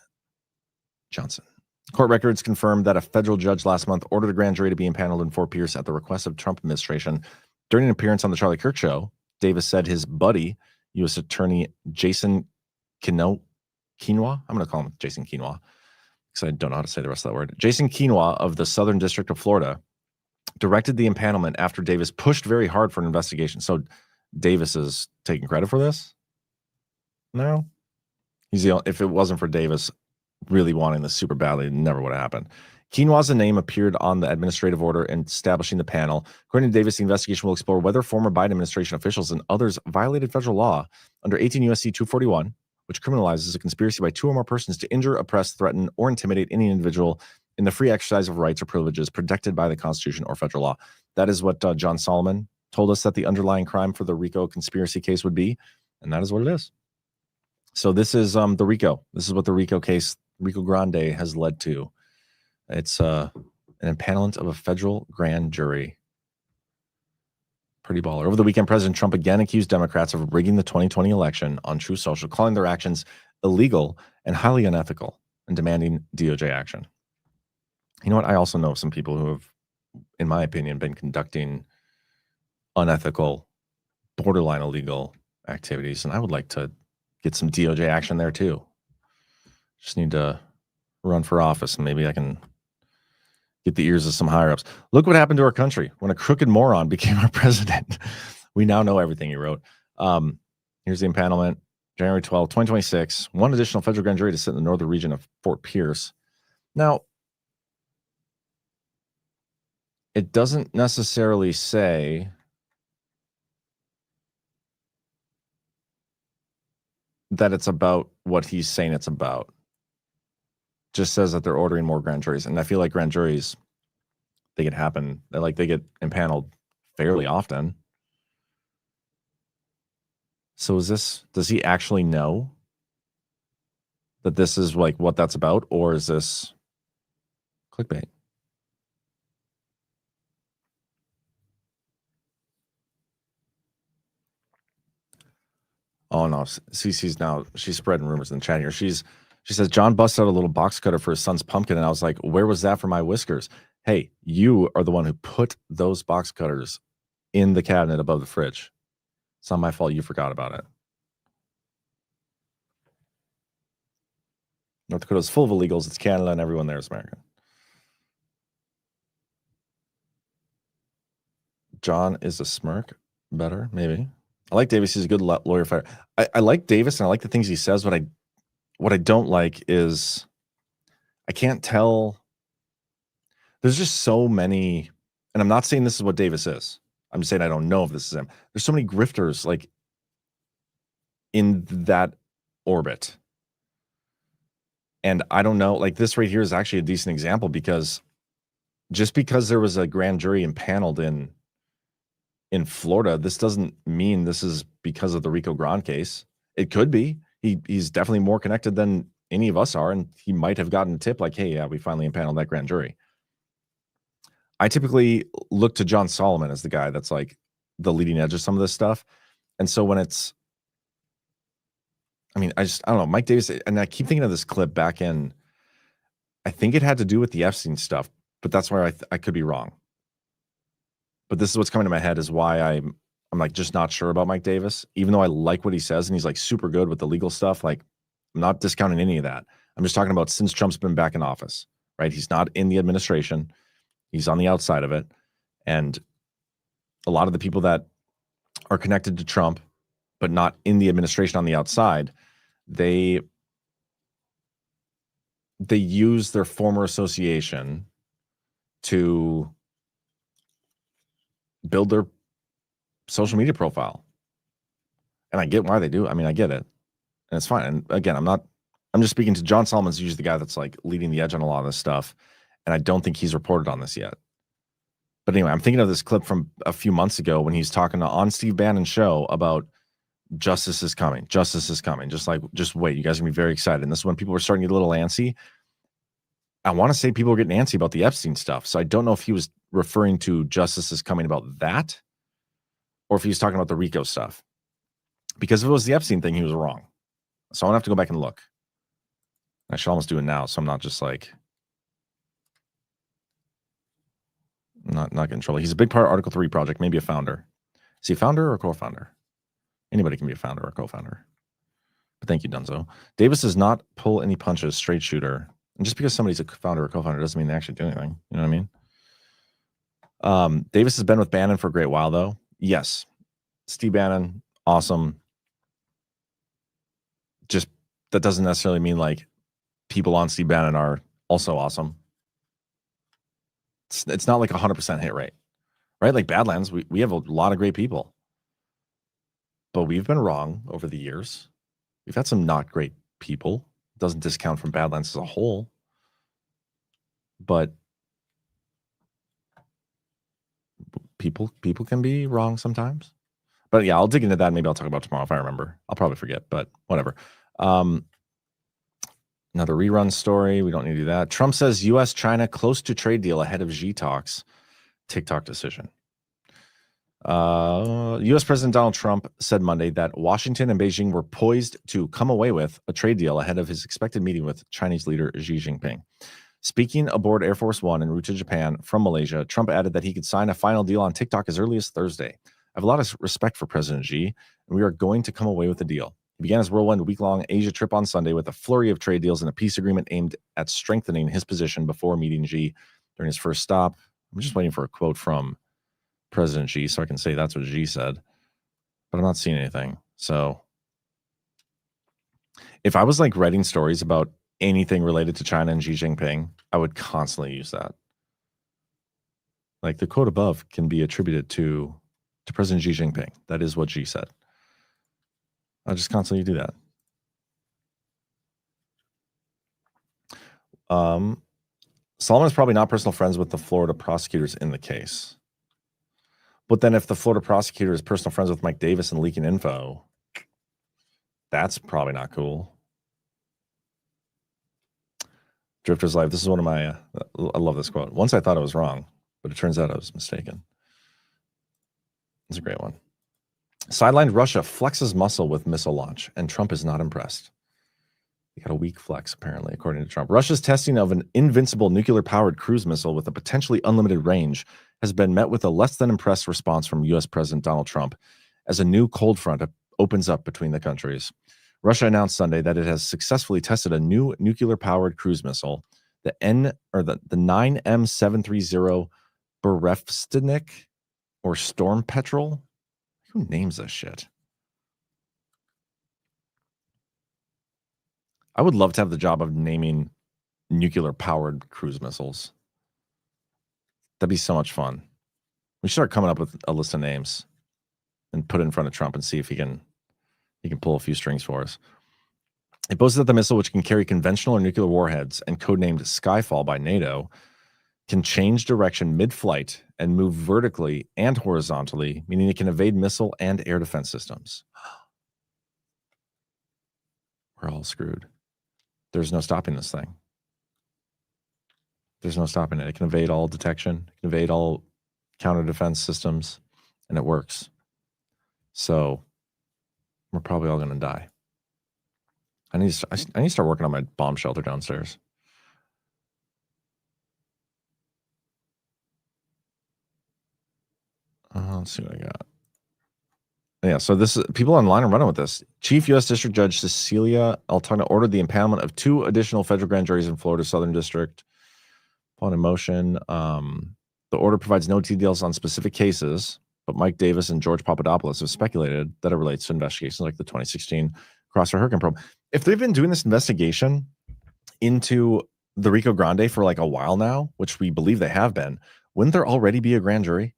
Johnson. Court records confirmed that a federal judge last month ordered a grand jury to be impaneled in Fort Pierce at the request of Trump administration. During an appearance on the Charlie Kirk Show, Davis said his buddy, U.S. Attorney Jason Quinoa, I'm going to call him Jason Quinoa because I don't know how to say the rest of that word. Jason Quinoa of the Southern District of Florida directed the impanelment after Davis pushed very hard for an investigation. So Davis is taking credit for this? No. If it wasn't for Davis really wanting this super badly, it never would have happened. Quinoa's name appeared on the administrative order establishing the panel. According to Davis, the investigation will explore whether former Biden administration officials and others violated federal law under 18 U.S.C. 241, which criminalizes a conspiracy by 2 or more persons to injure, oppress, threaten, or intimidate any individual in the free exercise of rights or privileges protected by the Constitution or federal law. That is what John Solomon told us that the underlying crime for the RICO conspiracy case would be, and that is what it is. So this is the RICO. This is what the RICO case, RICO Grande, has led to. It's an impanelment of a federal grand jury. Pretty baller. Over the weekend, President Trump again accused Democrats of rigging the 2020 election on Truth Social, calling their actions illegal and highly unethical, and demanding DOJ action. You know what? I also know some people who have, in my opinion, been conducting unethical, borderline illegal activities, and I would like to get some DOJ action there too. Just need to run for office, and maybe I can get the ears of some higher ups. Look what happened to our country when a crooked moron became our president. We now know everything he wrote. Here's the impanelment. January 12, 2026. One additional federal grand jury to sit in the northern region of Fort Pierce. Now, it doesn't necessarily say that it's about what he's saying it's about. Just says that they're ordering more grand juries. And I feel like grand juries, they get impaneled fairly often. So does he actually know that this is like what that's about, or is this clickbait? Oh no, Cece's now, she's spreading rumors in the chat here. She says, John busted out a little box cutter for his son's pumpkin, and I was like, where was that for my whiskers? Hey, you are the one who put those box cutters in the cabinet above the fridge. It's not my fault you forgot about it. North Dakota's full of illegals. It's Canada, and everyone there is American. John is a smirk. Better, maybe. I like Davis. He's a good lawyer fighter. I like Davis, and I like the things he says. What I don't like is I can't tell. There's just so many, and I'm not saying this is what Davis is. I'm just saying I don't know if this is him. There's so many grifters like in that orbit. And I don't know, like this right here is actually a decent example, because just because there was a grand jury impaneled in Florida, this doesn't mean this is because of the Rico Grande case. It could be. He's definitely more connected than any of us are, and he might have gotten a tip like, hey, yeah, we finally impaneled that grand jury. I typically look to John Solomon as the guy that's like the leading edge of some of this stuff. And so when it's, I don't know, Mike Davis, and I keep thinking of this clip back in, I think it had to do with the Epstein stuff, but that's where I could be wrong. But this is what's coming to my head is why I'm like just not sure about Mike Davis, even though I like what he says and he's like super good with the legal stuff. Like, I'm not discounting any of that. I'm just talking about since Trump's been back in office, right? He's not in the administration. He's on the outside of it. And a lot of the people that are connected to Trump, but not in the administration on the outside, they use their former association to build their social media profile. And I get why they do. I get it. And it's fine. And again, I'm just speaking to John Solomon's usually the guy that's like leading the edge on a lot of this stuff. And I don't think he's reported on this yet. But anyway, I'm thinking of this clip from a few months ago when he's talking on Steve Bannon's show about justice is coming. Justice is coming. Just wait. You guys are going to be very excited. And this is when people were starting to get a little antsy. I want to say people were getting antsy about the Epstein stuff. So I don't know if he was referring to justice is coming about that, or if he was talking about the RICO stuff. Because if it was the Epstein thing, he was wrong. So I'm going to have to go back and look. I should almost do it now, so I'm not just like not getting in trouble. He's a big part of Article 3 project, maybe a founder. Is he a founder or a co-founder? Anybody can be a founder or a co-founder. But thank you, Dunzo. Davis does not pull any punches, straight shooter. And just because somebody's a founder or co-founder doesn't mean they actually do anything. You know what I mean? Davis has been with Bannon for a great while, though. Yes. Steve Bannon, awesome. Just that doesn't necessarily mean like people on Steve Bannon are also awesome. It's not like 100% hit rate, right? Like Badlands, we have a lot of great people. But we've been wrong over the years. We've had some not great people. Doesn't discount from Badlands as a whole. but people can be wrong sometimes. But yeah, I'll dig into that. Maybe I'll talk about tomorrow if I remember. I'll probably forget, but whatever. Another rerun story. We don't need to do that. Trump says U.S.-China close to trade deal ahead of Xi talks. TikTok decision. U.S. President Donald Trump said Monday that Washington and Beijing were poised to come away with a trade deal ahead of his expected meeting with Chinese leader Xi Jinping. Speaking aboard Air Force One en route to Japan from Malaysia, Trump added that he could sign a final deal on TikTok as early as Thursday. I have a lot of respect for President Xi, and we are going to come away with a deal. He began his whirlwind week-long Asia trip on Sunday with a flurry of trade deals and a peace agreement aimed at strengthening his position before meeting Xi during his first stop. I'm just waiting for a quote from President Xi so I can say that's what Xi said, but I'm not seeing anything. So if I was like writing stories about anything related to China and Xi Jinping, I would constantly use that. Like the quote above can be attributed to President Xi Jinping. That is what Xi said. I'll just constantly do that. Solomon is probably not personal friends with the Florida prosecutors in the case. But then if the Florida prosecutor is personal friends with Mike Davis and leaking info, that's probably not cool. Drifter's Life. This is one of my, I love this quote. Once I thought I was wrong, but it turns out I was mistaken. It's a great one. Sidelined Russia flexes muscle with missile launch, and Trump is not impressed. He got a weak flex, apparently, according to Trump. Russia's testing of an invincible nuclear-powered cruise missile with a potentially unlimited range has been met with a less than impressed response from U.S. President Donald Trump as a new cold front opens up between the countries. Russia announced Sunday that it has successfully tested a new nuclear-powered cruise missile, the 9M730 Berevstnik, or Storm Petrel. Who names this shit? I would love to have the job of naming nuclear-powered cruise missiles. That'd be so much fun. We should start coming up with a list of names and put it in front of Trump and see if he can pull a few strings for us. It boasts that the missile, which can carry conventional or nuclear warheads and codenamed Skyfall by NATO, can change direction mid-flight and move vertically and horizontally, meaning it can evade missile and air defense systems. We're all screwed. There's no stopping this thing. There's no stopping it. It can evade all detection, it can evade all counter defense systems, and it works. So we're probably all going to die. I need to start working on my bomb shelter downstairs. Let's see what I got. Yeah, so this is people online are running with this. Chief U.S. District Judge Cecilia Altana ordered the impoundment of 2 additional federal grand juries in Florida's Southern District. Upon a motion, the order provides no details on specific cases, but Mike Davis and George Papadopoulos have speculated that it relates to investigations like the 2016 Crossfire Hurricane probe. If they've been doing this investigation into the Rico Grande for like a while now, which we believe they have been, wouldn't there already be a grand jury?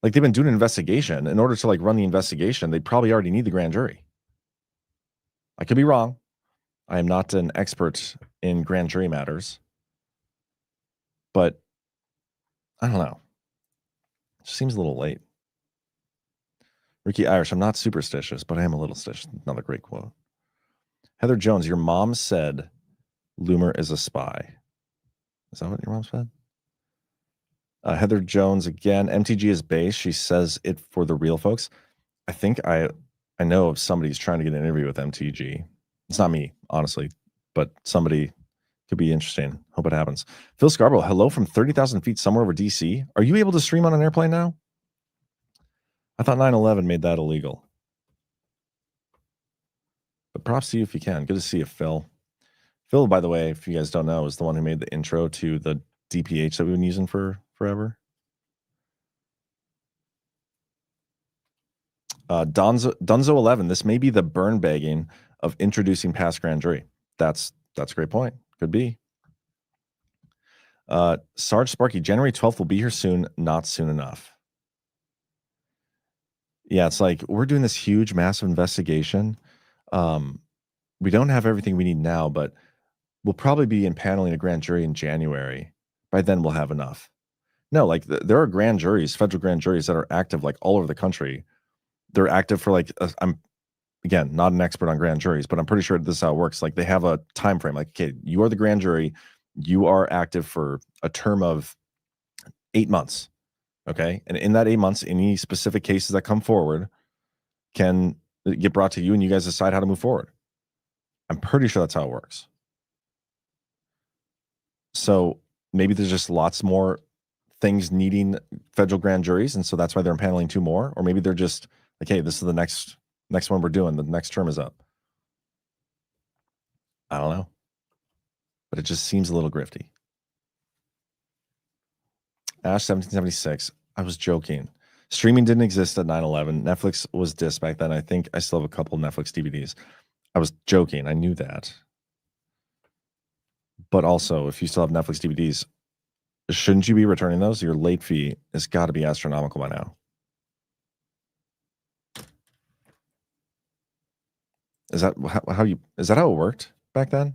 Like they've been doing an investigation. In order to like run the investigation, they probably already need the grand jury. I could be wrong. I am not an expert in grand jury matters, but I don't know. It just seems a little late. Ricky Irish, I'm not superstitious, but I am a little stitious. Another great quote. Heather Jones, your mom said Loomer is a spy. Is that what your mom said? Heather Jones again. MTG is base. She says it for the real folks. I think I know of somebody who's trying to get an interview with MTG. It's not me, honestly, but somebody could be interesting. Hope it happens. Phil Scarborough, hello from 30,000 feet somewhere over DC. Are you able to stream on an airplane now? I thought 9/11 made that illegal. But props to you if you can. Good to see you, Phil. Phil, by the way, if you guys don't know, is the one who made the intro to the DPH that we've been using for forever. Dunzo 11. This may be the burn bagging of introducing past grand jury. That's a great point. Could be. Sarge Sparky, January 12th will be here soon, not soon enough. Yeah, it's like we're doing this huge, massive investigation. We don't have everything we need now, but we'll probably be impaneling a grand jury in January. By then we'll have enough. No, like there are grand juries, federal grand juries that are active like all over the country. They're active for like, I'm again, not an expert on grand juries, but I'm pretty sure this is how it works. Like they have a time frame. Like, okay, you are the grand jury. You are active for a term of 8 months. Okay. And in that 8 months, any specific cases that come forward can get brought to you and you guys decide how to move forward. I'm pretty sure that's how it works. So maybe there's just lots more things needing federal grand juries. And so that's why they're impaneling 2 more. Or maybe they're just like, hey, this is the next one we're doing. The next term is up. I don't know. But it just seems a little grifty. Ash 1776. I was joking. Streaming didn't exist at 9/11. Netflix was dissed back then. I think I still have a couple Netflix DVDs. I was joking. I knew that. But also, if you still have Netflix DVDs, shouldn't you be returning those? Your late fee has got to be astronomical by now. Is that how it worked back then?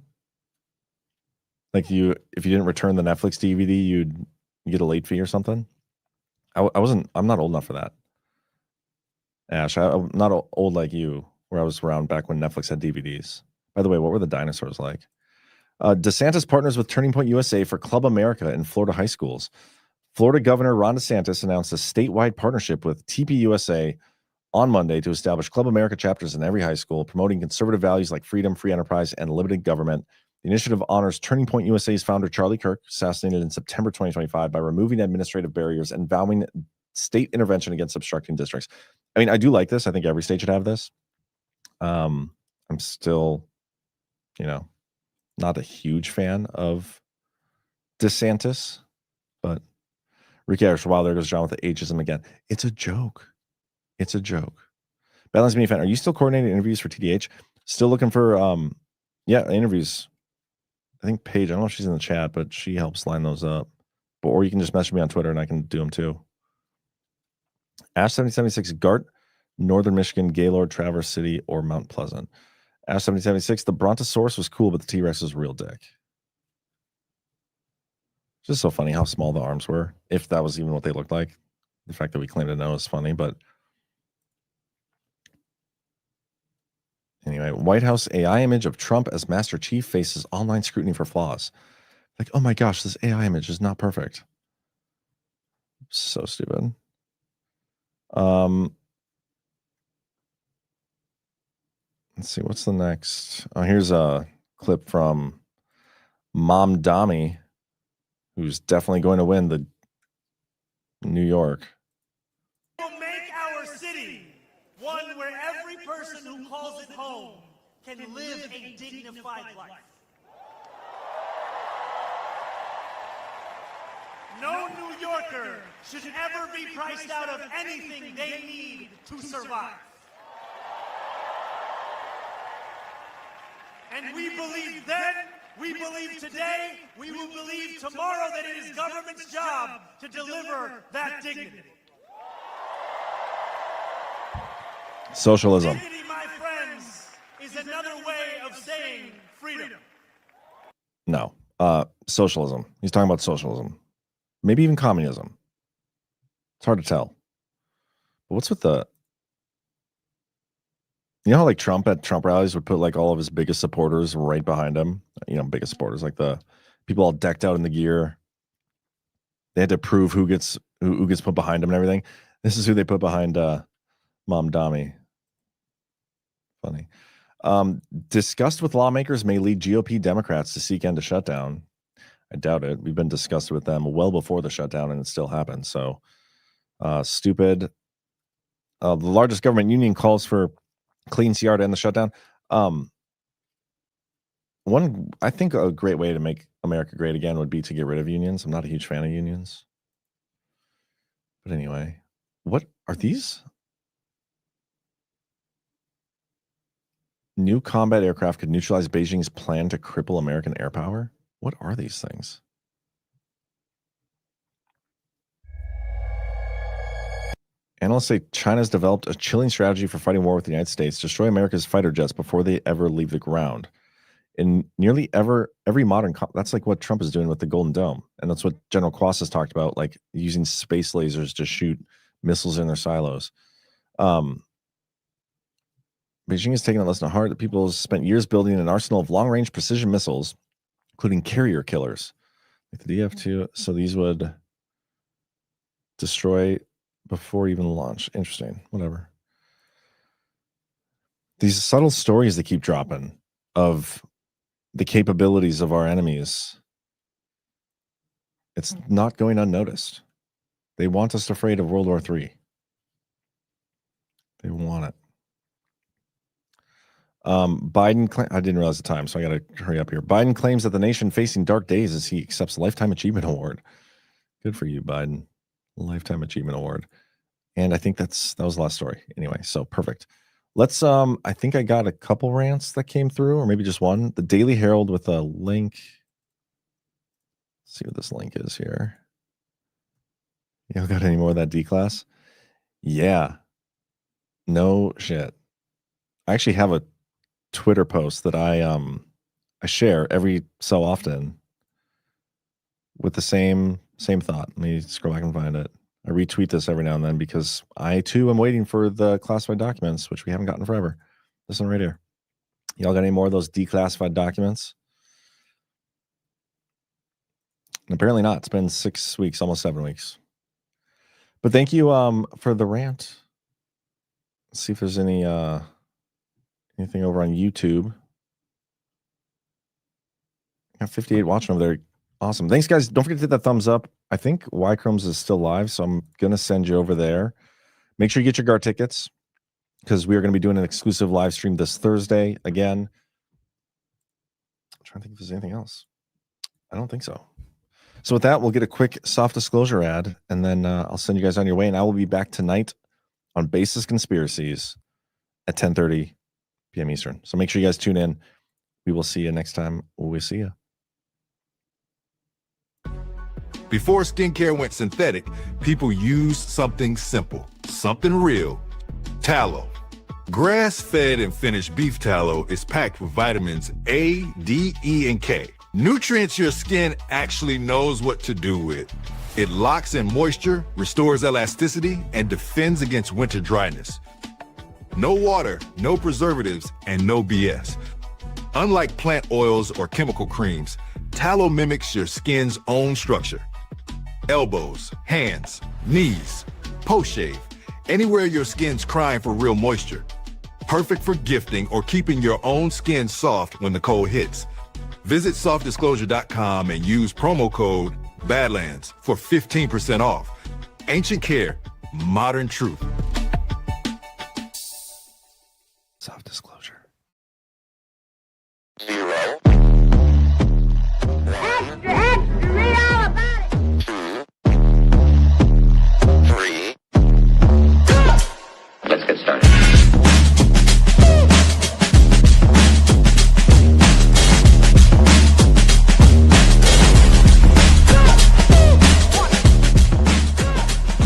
Like if you didn't return the Netflix DVD, you'd get a late fee or something? I'm not old enough for that. Ash, I'm not old like you, where I was around back when Netflix had DVDs. By the way, what were the dinosaurs like? DeSantis partners with Turning Point USA for Club America in Florida high schools. Florida Governor Ron DeSantis announced a statewide partnership with TPUSA on Monday to establish Club America chapters in every high school, promoting conservative values like freedom, free enterprise, and limited government. The initiative honors Turning Point USA's founder Charlie Kirk, assassinated in September 2025, by removing administrative barriers and vowing state intervention against obstructing districts. I mean, I do like this. I think every state should have this. I'm still, not a huge fan of DeSantis, but Ricky Irish, while there goes John with the ageism again. It's a joke. It's a joke. Badlands Media fan, are you still coordinating interviews for TDH? Still looking for, interviews. I think Paige, I don't know if she's in the chat, but she helps line those up. Or you can just message me on Twitter and I can do them too. Ash 7076, GART, Northern Michigan, Gaylord, Traverse City, or Mount Pleasant. Ash 7076, the Brontosaurus was cool, but the T-Rex was real dick. Just so funny how small the arms were, if that was even what they looked like. The fact that we claim to know is funny, but anyway, White House AI image of Trump as Master Chief faces online scrutiny for flaws. Like, oh my gosh, this AI image is not perfect. So stupid. Let's see, what's the next? Oh, here's a clip from Mom Dami, who's definitely going to win the New York. We'll make our city one where every person who calls it home can live a dignified life. No New Yorker should ever be priced out of anything they need to survive. And we believe then, we believe today, we will believe tomorrow that it is government's job to deliver that dignity. Socialism. Dignity, my friends, is another way of saying freedom. No, socialism. He's talking about socialism. Maybe even communism. It's hard to tell. But what's with the... You know how like Trump at Trump rallies would put like all of his biggest supporters right behind him? Biggest supporters, like the people all decked out in the gear. They had to prove who gets put behind him and everything. This is who they put behind Mom Dami. Funny. Discussed with lawmakers may lead GOP Democrats to seek end to shutdown. I doubt it. We've been discussed with them well before the shutdown and it still happened. So stupid. The largest government union calls for clean CR to end the shutdown. I think a great way to make America great again would be to get rid of unions. I'm not a huge fan of unions. But anyway, what are these? New combat aircraft could neutralize Beijing's plan to cripple American air power. What are these things? Analysts say China's developed a chilling strategy for fighting war with the United States, destroy America's fighter jets before they ever leave the ground. in nearly every modern. That's like what Trump is doing with the Golden Dome, and that's what General Quas has talked about, like using space lasers to shoot missiles in their silos. Beijing has taken a lesson to heart that people have spent years building an arsenal of long-range precision missiles, including carrier killers, like the DF-2. So these would destroy before even launch. Interesting. Whatever. These subtle stories that keep dropping of the capabilities of our enemies, it's not going unnoticed. They want us afraid of World War III. They want it. Biden, I didn't realize the time, so I got to hurry up here. Biden claims that the nation facing dark days as he accepts Lifetime Achievement Award. Good for you, Biden. Lifetime Achievement Award. And I think that was the last story. Anyway, so perfect. Let's, I think I got a couple rants that came through, or maybe just one. The Daily Herald with a link. Let's see what this link is here. You got any more of that D-class? Yeah. No shit. I actually have a Twitter post that I share every so often with the same thought. Let me scroll back and find it. I retweet this every now and then because I too am waiting for the classified documents, which we haven't gotten forever. This one right here. Y'all got any more of those declassified documents? And apparently not. It's been 6 weeks, almost 7 weeks. But thank you for the rant. Let's see if there's any anything over on YouTube. Got 58 watching over there. Awesome. Thanks, guys. Don't forget to hit that thumbs up. I think Ychromes is still live, so I'm going to send you over there. Make sure you get your GART tickets because we are going to be doing an exclusive live stream this Thursday again. I'm trying to think if there's anything else. I don't think so. So with that, we'll get a quick soft disclosure ad, and then I'll send you guys on your way, and I will be back tonight on Basis Conspiracies at 10:30 p.m. Eastern. So make sure you guys tune in. We will see you next time. We'll see you. Before skincare went synthetic, people used something simple, something real, tallow. Grass-fed and finished beef tallow is packed with vitamins A, D, E, and K. Nutrients your skin actually knows what to do with. It locks in moisture, restores elasticity, and defends against winter dryness. No water, no preservatives, and no BS. Unlike plant oils or chemical creams, tallow mimics your skin's own structure. Elbows, hands, knees, post-shave, anywhere your skin's crying for real moisture. Perfect for gifting or keeping your own skin soft when the cold hits. Visit softdisclosure.com and use promo code Badlands for 15% off. Ancient Care, modern truth. Soft disclosure. 0. 1. Extra, read all about it. 2. 3. Let's get started.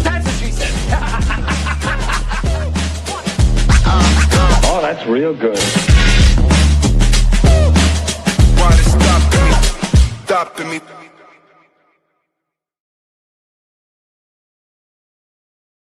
That's what she said. Oh, that's real good. Why they stopping me?